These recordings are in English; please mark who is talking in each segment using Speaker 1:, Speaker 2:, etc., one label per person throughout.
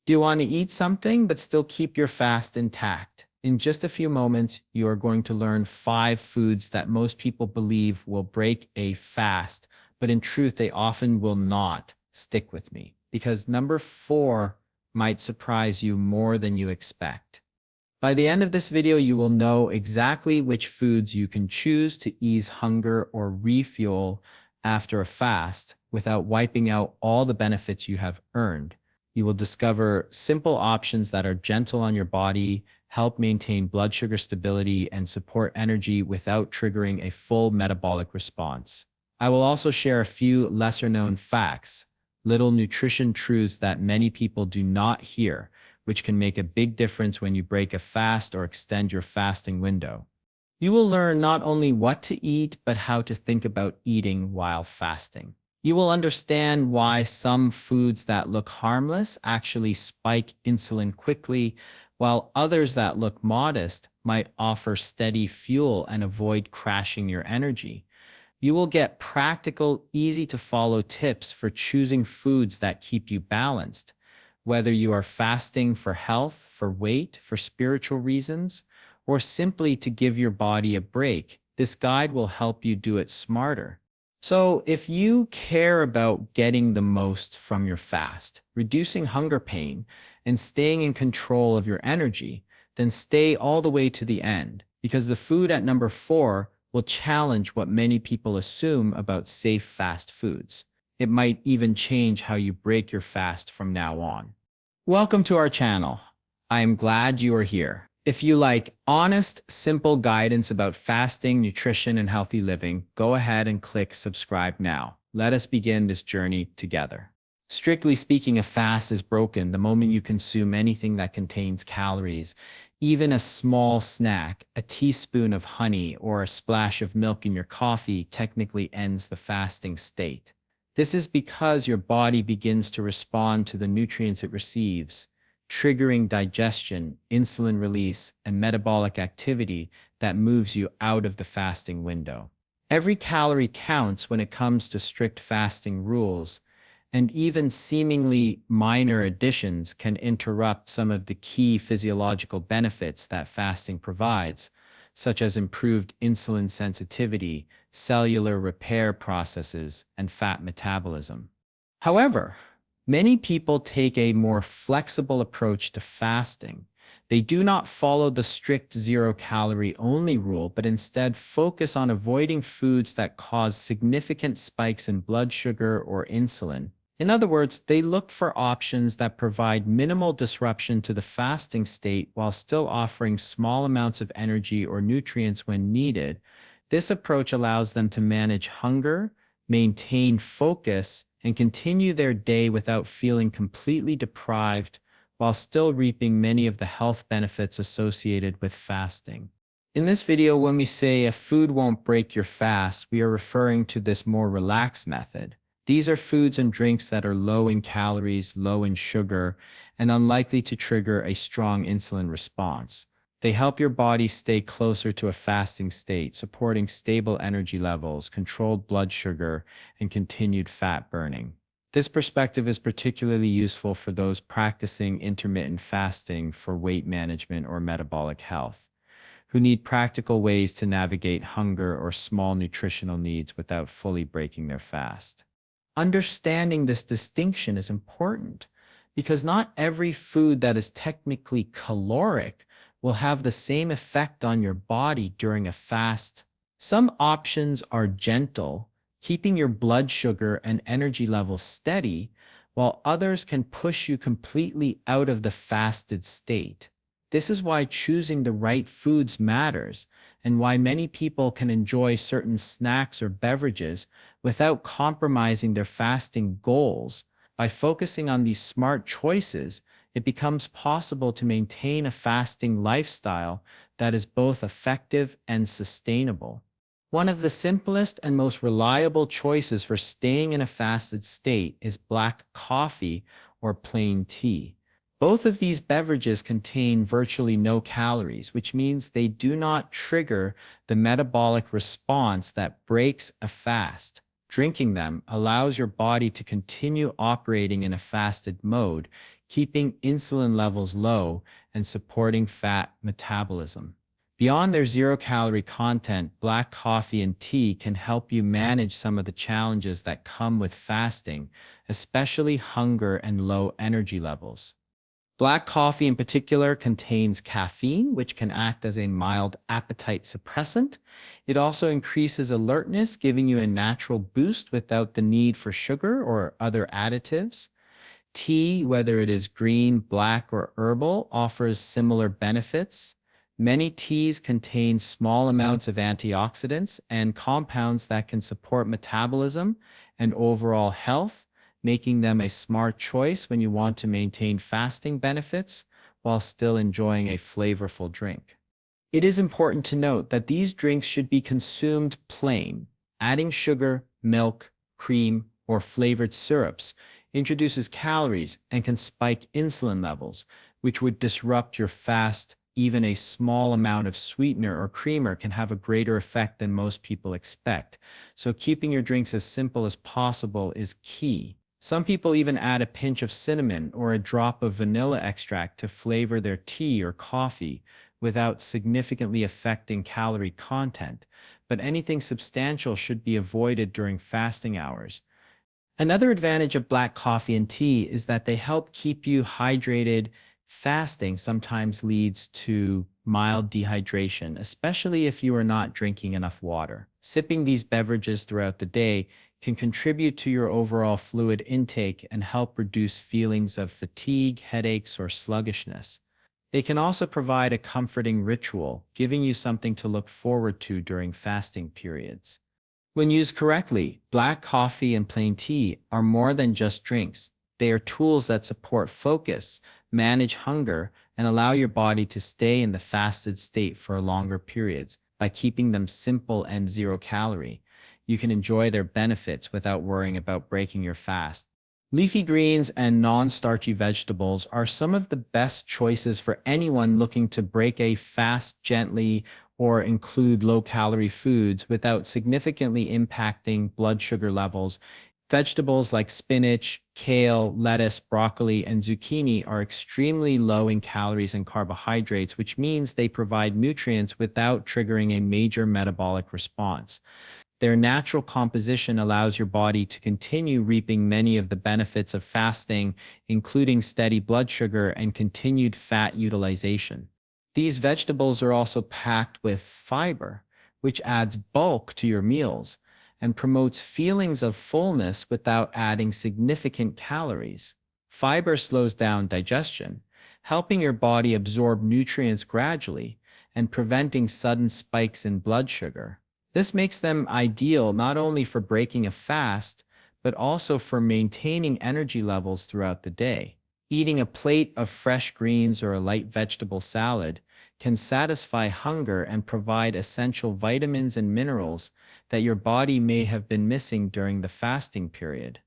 Speaker 1: Do you want to eat something but still keep your fast intact? In just a few moments, you are going to learn 5 foods that most people believe will break a fast, but in truth, they often will not. Stick with me because number 4 might surprise you more than you expect. By the end of this video, you will know exactly which foods you can choose to ease hunger or refuel after a fast without wiping out all the benefits you have earned. You will discover simple options that are gentle on your body, help maintain blood sugar stability, and support energy without triggering a full metabolic response. I will also share a few lesser-known facts, little nutrition truths that many people do not hear, which can make a big difference when you break a fast or extend your fasting window. You will learn not only what to eat, but how to think about eating while fasting. You will understand why some foods that look harmless actually spike insulin quickly, while others that look modest might offer steady fuel and avoid crashing your energy. You will get practical, easy to follow tips for choosing foods that keep you balanced. Whether you are fasting for health, for weight, for spiritual reasons, or simply to give your body a break, this guide will help you do it smarter. So, if you care about getting the most from your fast, reducing hunger pain, and staying in control of your energy, then stay all the way to the end, because the food at number 4 will challenge what many people assume about safe fast foods. It might even change how you break your fast from now on. Welcome to our channel. I am glad you are here. If you like honest, simple guidance about fasting, nutrition, and healthy living, go ahead and click subscribe now. Let us begin this journey together. Strictly speaking, a fast is broken the moment you consume anything that contains calories. Even a small snack, a teaspoon of honey, or a splash of milk in your coffee technically ends the fasting state. This is because your body begins to respond to the nutrients it receives, triggering digestion, insulin release, and metabolic activity that moves you out of the fasting window. Every calorie counts when it comes to strict fasting rules, and even seemingly minor additions can interrupt some of the key physiological benefits that fasting provides, such as improved insulin sensitivity, cellular repair processes, and fat metabolism. However, many people take a more flexible approach to fasting. They do not follow the strict zero-calorie only rule, but instead focus on avoiding foods that cause significant spikes in blood sugar or insulin. In other words, they look for options that provide minimal disruption to the fasting state while still offering small amounts of energy or nutrients when needed. This approach allows them to manage hunger, maintain focus, and continue their day without feeling completely deprived while still reaping many of the health benefits associated with fasting. In this video, when we say a food won't break your fast, we are referring to this more relaxed method. These are foods and drinks that are low in calories, low in sugar, and unlikely to trigger a strong insulin response. They help your body stay closer to a fasting state, supporting stable energy levels, controlled blood sugar, and continued fat burning. This perspective is particularly useful for those practicing intermittent fasting for weight management or metabolic health, who need practical ways to navigate hunger or small nutritional needs without fully breaking their fast. Understanding this distinction is important because not every food that is technically caloric will have the same effect on your body during a fast. Some options are gentle, keeping your blood sugar and energy levels steady, while others can push you completely out of the fasted state. This is why choosing the right foods matters, and why many people can enjoy certain snacks or beverages without compromising their fasting goals. By focusing on these smart choices, it becomes possible to maintain a fasting lifestyle that is both effective and sustainable. One of the simplest and most reliable choices for staying in a fasted state is black coffee or plain tea. Both of these beverages contain virtually no calories, which means they do not trigger the metabolic response that breaks a fast. Drinking them allows your body to continue operating in a fasted mode, keeping insulin levels low and supporting fat metabolism. Beyond their zero-calorie content, black coffee and tea can help you manage some of the challenges that come with fasting, especially hunger and low energy levels. Black coffee in particular contains caffeine, which can act as a mild appetite suppressant. It also increases alertness, giving you a natural boost without the need for sugar or other additives. Tea, whether it is green, black, or herbal, offers similar benefits. Many teas contain small amounts of antioxidants and compounds that can support metabolism and overall health, making them a smart choice when you want to maintain fasting benefits while still enjoying a flavorful drink. It is important to note that these drinks should be consumed plain. Adding sugar, milk, cream, or flavored syrups introduces calories and can spike insulin levels, which would disrupt your fast. Even a small amount of sweetener or creamer can have a greater effect than most people expect. So keeping your drinks as simple as possible is key. Some people even add a pinch of cinnamon or a drop of vanilla extract to flavor their tea or coffee without significantly affecting calorie content, but anything substantial should be avoided during fasting hours. Another advantage of black coffee and tea is that they help keep you hydrated. Fasting sometimes leads to mild dehydration, especially if you are not drinking enough water. Sipping these beverages throughout the day can contribute to your overall fluid intake and help reduce feelings of fatigue, headaches, or sluggishness. They can also provide a comforting ritual, giving you something to look forward to during fasting periods. When used correctly, black coffee and plain tea are more than just drinks. They are tools that support focus, manage hunger, and allow your body to stay in the fasted state for longer periods. By keeping them simple and zero-calorie, you can enjoy their benefits without worrying about breaking your fast. Leafy greens and non-starchy vegetables are some of the best choices for anyone looking to break a fast gently or include low-calorie foods without significantly impacting blood sugar levels. Vegetables like spinach, kale, lettuce, broccoli, and zucchini are extremely low in calories and carbohydrates, which means they provide nutrients without triggering a major metabolic response. Their natural composition allows your body to continue reaping many of the benefits of fasting, including steady blood sugar and continued fat utilization. These vegetables are also packed with fiber, which adds bulk to your meals and promotes feelings of fullness without adding significant calories. Fiber slows down digestion, helping your body absorb nutrients gradually and preventing sudden spikes in blood sugar. This makes them ideal not only for breaking a fast, but also for maintaining energy levels throughout the day. Eating a plate of fresh greens or a light vegetable salad can satisfy hunger and provide essential vitamins and minerals that your body may have been missing during the fasting period.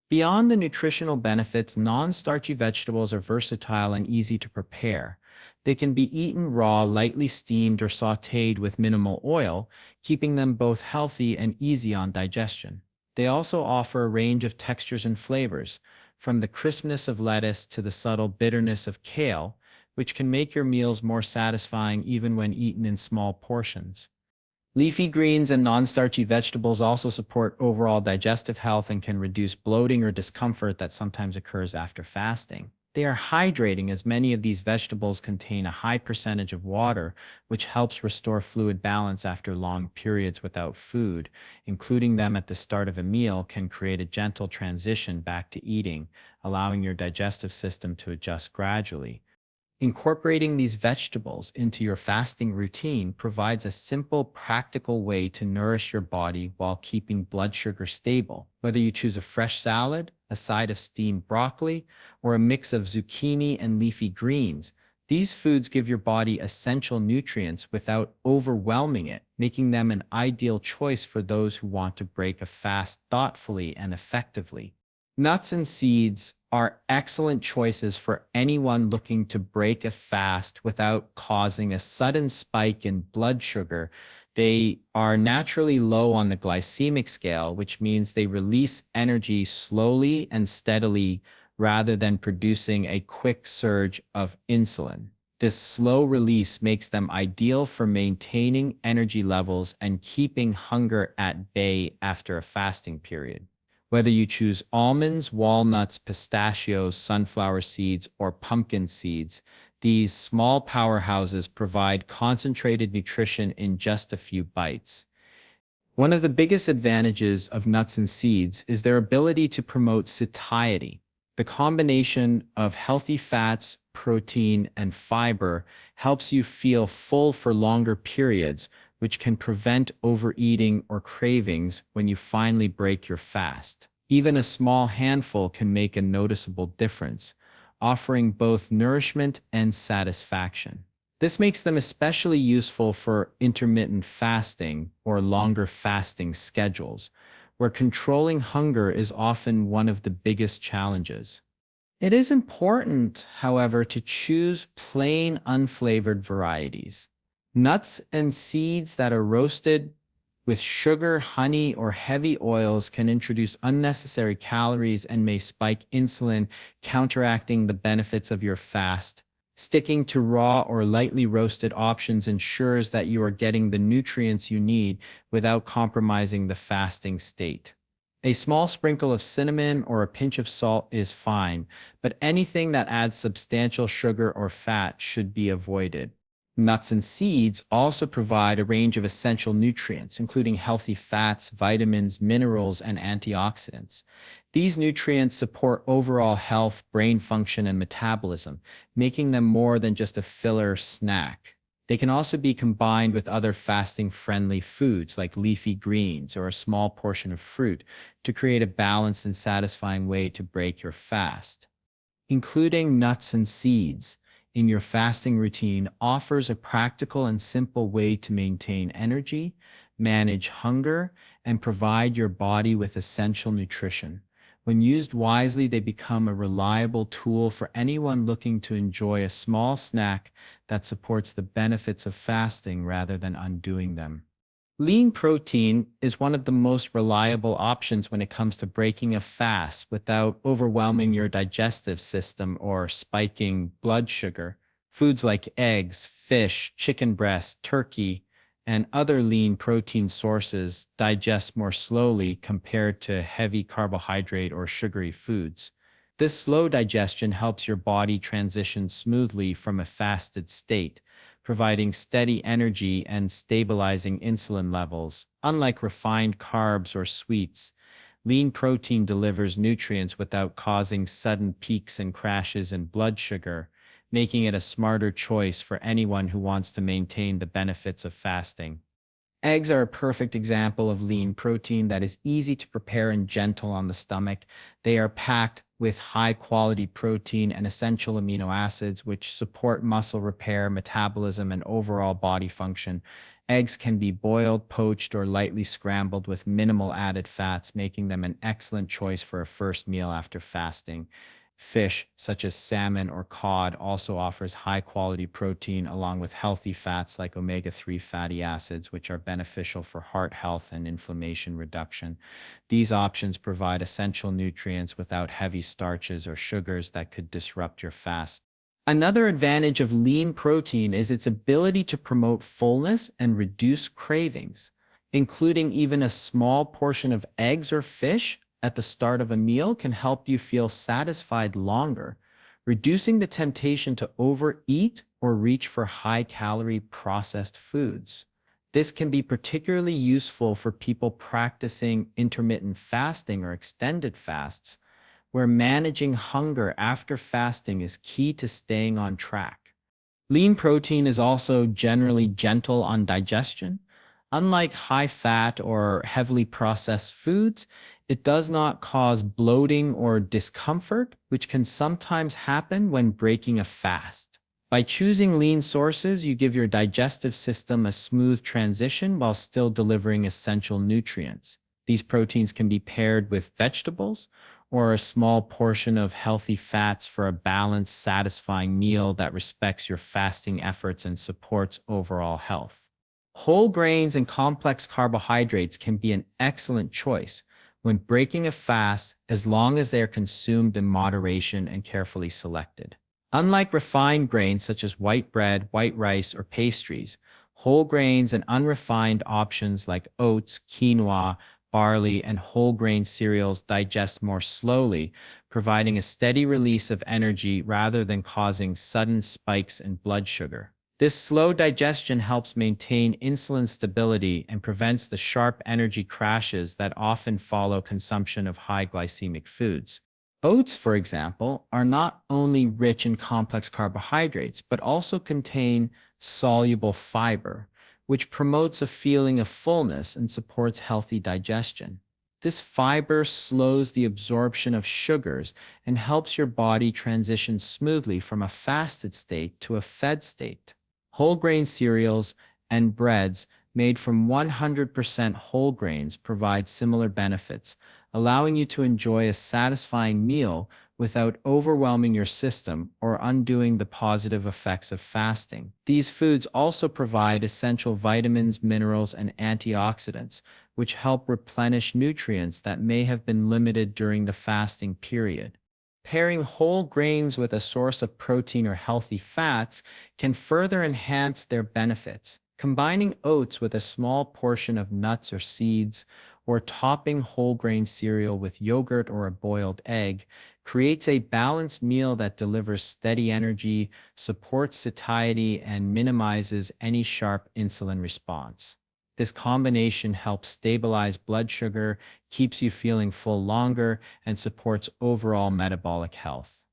Speaker 1: Beyond the nutritional benefits, non-starchy vegetables are versatile and easy to prepare. They can be eaten raw, lightly steamed, or sautéed with minimal oil, keeping them both healthy and easy on digestion. They also offer a range of textures and flavors, from the crispness of lettuce to the subtle bitterness of kale, which can make your meals more satisfying even when eaten in small portions. Leafy greens and non-starchy vegetables also support overall digestive health and can reduce bloating or discomfort that sometimes occurs after fasting. They are hydrating as many of these vegetables contain a high percentage of water, which helps restore fluid balance after long periods without food. Including them at the start of a meal can create a gentle transition back to eating, allowing your digestive system to adjust gradually. Incorporating these vegetables into your fasting routine provides a simple, practical way to nourish your body while keeping blood sugar stable. Whether you choose a fresh salad, a side of steamed broccoli, or a mix of zucchini and leafy greens, these foods give your body essential nutrients without overwhelming it, making them an ideal choice for those who want to break a fast thoughtfully and effectively. Nuts and seeds are excellent choices for anyone looking to break a fast without causing a sudden spike in blood sugar. They are naturally low on the glycemic scale, which means they release energy slowly and steadily rather than producing a quick surge of insulin. This slow release makes them ideal for maintaining energy levels and keeping hunger at bay after a fasting period. Whether you choose almonds, walnuts, pistachios, sunflower seeds, or pumpkin seeds, these small powerhouses provide concentrated nutrition in just a few bites. One of the biggest advantages of nuts and seeds is their ability to promote satiety. The combination of healthy fats, protein, and fiber helps you feel full for longer periods, which can prevent overeating or cravings when you finally break your fast. Even a small handful can make a noticeable difference, offering both nourishment and satisfaction. This makes them especially useful for intermittent fasting or longer fasting schedules, where controlling hunger is often one of the biggest challenges. It is important, however, to choose plain unflavored varieties. Nuts and seeds that are roasted with sugar, honey, or heavy oils can introduce unnecessary calories and may spike insulin, counteracting the benefits of your fast. Sticking to raw or lightly roasted options ensures that you are getting the nutrients you need without compromising the fasting state. A small sprinkle of cinnamon or a pinch of salt is fine, but anything that adds substantial sugar or fat should be avoided. Nuts and seeds also provide a range of essential nutrients, including healthy fats, vitamins, minerals, and antioxidants. These nutrients support overall health, brain function, and metabolism, making them more than just a filler snack. They can also be combined with other fasting-friendly foods like leafy greens or a small portion of fruit to create a balanced and satisfying way to break your fast. Including nuts and seeds in your fasting routine offers a practical and simple way to maintain energy, manage hunger, and provide your body with essential nutrition. When used wisely, they become a reliable tool for anyone looking to enjoy a small snack that supports the benefits of fasting rather than undoing them. Lean protein is one of the most reliable options when it comes to breaking a fast without overwhelming your digestive system or spiking blood sugar. Foods like eggs, fish, chicken breast, turkey, and other lean protein sources digest more slowly compared to heavy carbohydrate or sugary foods. This slow digestion helps your body transition smoothly from a fasted state, providing steady energy and stabilizing insulin levels. Unlike refined carbs or sweets, lean protein delivers nutrients without causing sudden peaks and crashes in blood sugar, making it a smarter choice for anyone who wants to maintain the benefits of fasting. Eggs are a perfect example of lean protein that is easy to prepare and gentle on the stomach. They are packed with high-quality protein and essential amino acids, which support muscle repair, metabolism, and overall body function. Eggs can be boiled, poached, or lightly scrambled with minimal added fats, making them an excellent choice for a first meal after fasting. Fish, such as salmon or cod, also offers high-quality protein along with healthy fats like omega-3 fatty acids, which are beneficial for heart health and inflammation reduction. These options provide essential nutrients without heavy starches or sugars that could disrupt your fast. Another advantage of lean protein is its ability to promote fullness and reduce cravings. Including even a small portion of eggs or fish at the start of a meal can help you feel satisfied longer, reducing the temptation to overeat or reach for high-calorie processed foods. This can be particularly useful for people practicing intermittent fasting or extended fasts, where managing hunger after fasting is key to staying on track. Lean protein is also generally gentle on digestion. Unlike high-fat or heavily processed foods, it does not cause bloating or discomfort, which can sometimes happen when breaking a fast. By choosing lean sources, you give your digestive system a smooth transition while still delivering essential nutrients. These proteins can be paired with vegetables or a small portion of healthy fats for a balanced, satisfying meal that respects your fasting efforts and supports overall health. Whole grains and complex carbohydrates can be an excellent choice, when breaking a fast as long as they are consumed in moderation and carefully selected. Unlike refined grains such as white bread, white rice, or pastries, whole grains and unrefined options like oats, quinoa, barley, and whole grain cereals digest more slowly, providing a steady release of energy rather than causing sudden spikes in blood sugar. This slow digestion helps maintain insulin stability and prevents the sharp energy crashes that often follow consumption of high glycemic foods. Oats, for example, are not only rich in complex carbohydrates, but also contain soluble fiber, which promotes a feeling of fullness and supports healthy digestion. This fiber slows the absorption of sugars and helps your body transition smoothly from a fasted state to a fed state. Whole grain cereals and breads made from 100% whole grains provide similar benefits, allowing you to enjoy a satisfying meal without overwhelming your system or undoing the positive effects of fasting. These foods also provide essential vitamins, minerals, and antioxidants, which help replenish nutrients that may have been limited during the fasting period. Pairing whole grains with a source of protein or healthy fats can further enhance their benefits. Combining oats with a small portion of nuts or seeds, or topping whole grain cereal with yogurt or a boiled egg, creates a balanced meal that delivers steady energy, supports satiety, and minimizes any sharp insulin response. This combination helps stabilize blood sugar, keeps you feeling full longer, and supports overall metabolic health.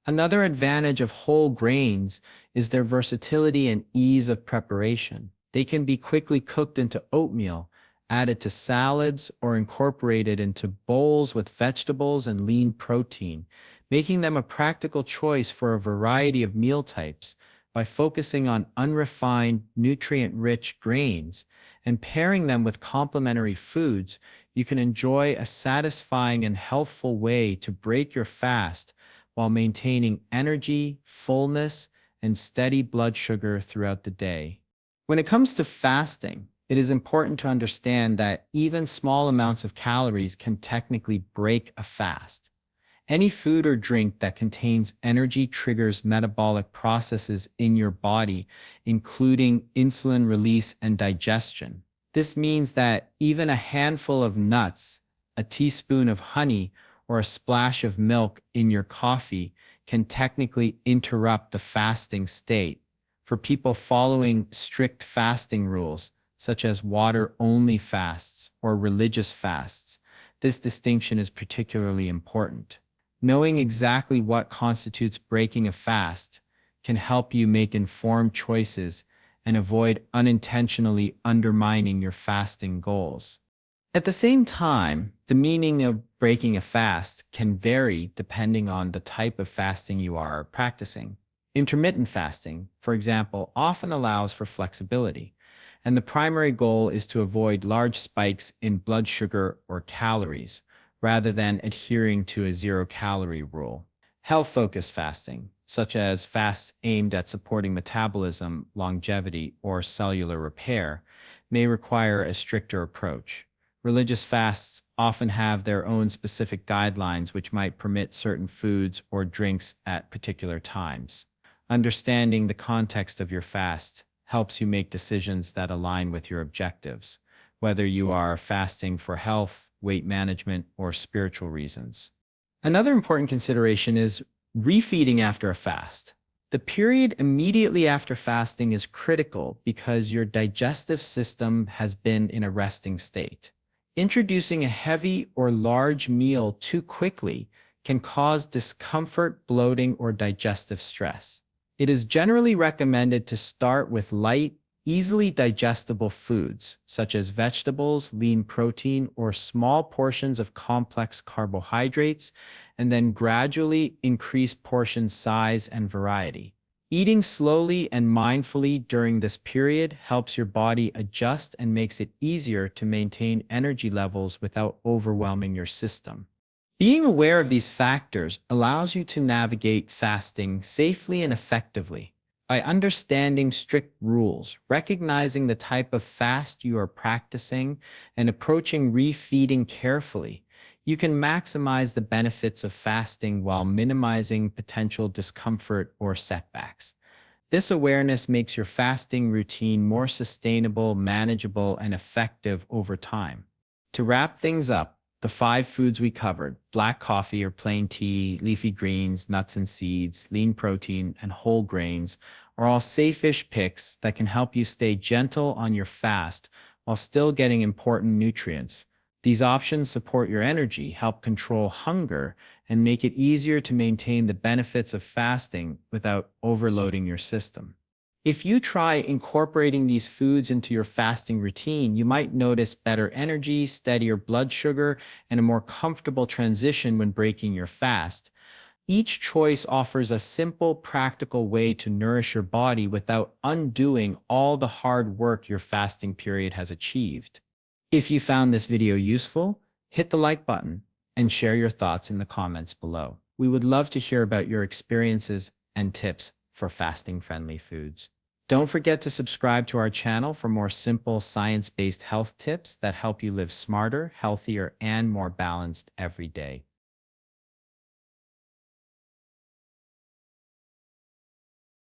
Speaker 1: Another advantage of whole grains is their versatility and ease of preparation. They can be quickly cooked into oatmeal, added to salads, or incorporated into bowls with vegetables and lean protein, making them a practical choice for a variety of meal types. By focusing on unrefined, nutrient-rich grains and pairing them with complementary foods, you can enjoy a satisfying and healthful way to break your fast while maintaining energy, fullness, and steady blood sugar throughout the day. When it comes to fasting, it is important to understand that even small amounts of calories can technically break a fast. Any food or drink that contains energy triggers metabolic processes in your body, including insulin release and digestion. This means that even a handful of nuts, a teaspoon of honey, or a splash of milk in your coffee can technically interrupt the fasting state. For people following strict fasting rules, such as water-only fasts or religious fasts, this distinction is particularly important. Knowing exactly what constitutes breaking a fast can help you make informed choices and avoid unintentionally undermining your fasting goals. At the same time, the meaning of breaking a fast can vary depending on the type of fasting you are practicing. Intermittent fasting, for example, often allows for flexibility, and the primary goal is to avoid large spikes in blood sugar or calories, rather than adhering to a zero-calorie rule. Health-focused fasting, such as fasts aimed at supporting metabolism, longevity, or cellular repair, may require a stricter approach. Religious fasts often have their own specific guidelines which might permit certain foods or drinks at particular times. Understanding the context of your fast helps you make decisions that align with your objectives, whether you are fasting for health, weight management, or spiritual reasons. Another important consideration is refeeding after a fast. The period immediately after fasting is critical because your digestive system has been in a resting state. Introducing a heavy or large meal too quickly can cause discomfort, bloating, or digestive stress. It is generally recommended to start with light, easily digestible foods, such as vegetables, lean protein, or small portions of complex carbohydrates, and then gradually increase portion size and variety. Eating slowly and mindfully during this period helps your body adjust and makes it easier to maintain energy levels without overwhelming your system. Being aware of these factors allows you to navigate fasting safely and effectively. By understanding strict rules, recognizing the type of fast you are practicing, and approaching refeeding carefully, You can maximize the benefits of fasting while minimizing potential discomfort or setbacks. This awareness makes your fasting routine more sustainable, manageable, and effective over time. To wrap things up, the five foods we covered, black coffee or plain tea, leafy greens, nuts and seeds, lean protein, and whole grains, are all safe-ish picks that can help you stay gentle on your fast while still getting important nutrients. These options support your energy, help control hunger, and make it easier to maintain the benefits of fasting without overloading your system. If you try incorporating these foods into your fasting routine, you might notice better energy, steadier blood sugar, and a more comfortable transition when breaking your fast. Each choice offers a simple, practical way to nourish your body without undoing all the hard work your fasting period has achieved. If you found this video useful, hit the like button and share your thoughts in the comments below. We would love to hear about your experiences and tips for fasting-friendly foods. Don't forget to subscribe to our channel for more simple science-based health tips that help you live smarter, healthier, and more balanced every day.